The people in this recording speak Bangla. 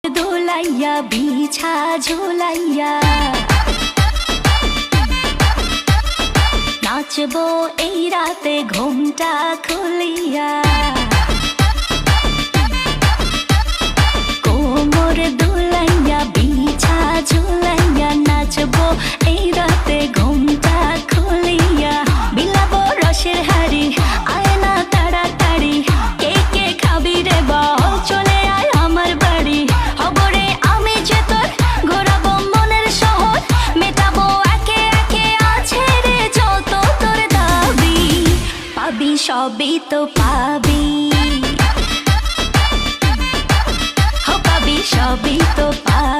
দোলাইয়া বিছা ঝুলাইয়া নাচবো এই রাতে ঘুমটা খুলিয়া কোমর দোলাইয়া বিছা ঝুলাইয়া নাচবো এই রাতে ঘুমটা খুলিয়া বিলাবো রসের হাড়ি আয় না তাড়াতাড়ি কে কে খাবি রে বল চলে আয় আমার বাড়ি হবরে আমি যে তোর ঘোরাবো মনের শহর মেটাবো একে একে আছে রে যত তোর দাবি পাবি সবই তো পাবি সবই তো পাবি